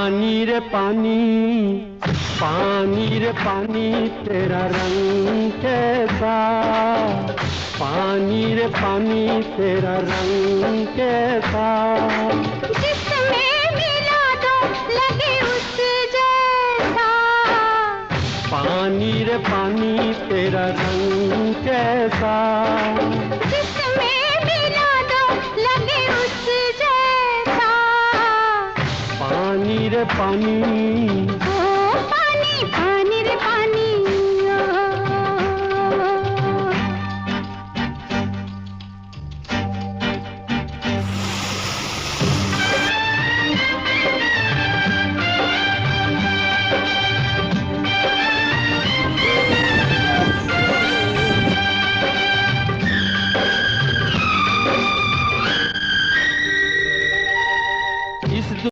पानी रे पानी, पानी रे पानी तेरा रंग कैसा, पानी रे पानी तेरा रंग कैसा, जिसमें मिला दो लगे उस जैसा, पानी रे पानी तेरा रंग कैसा, जिसमें मिला दो लगे उस जैसा, पानी रे पानी।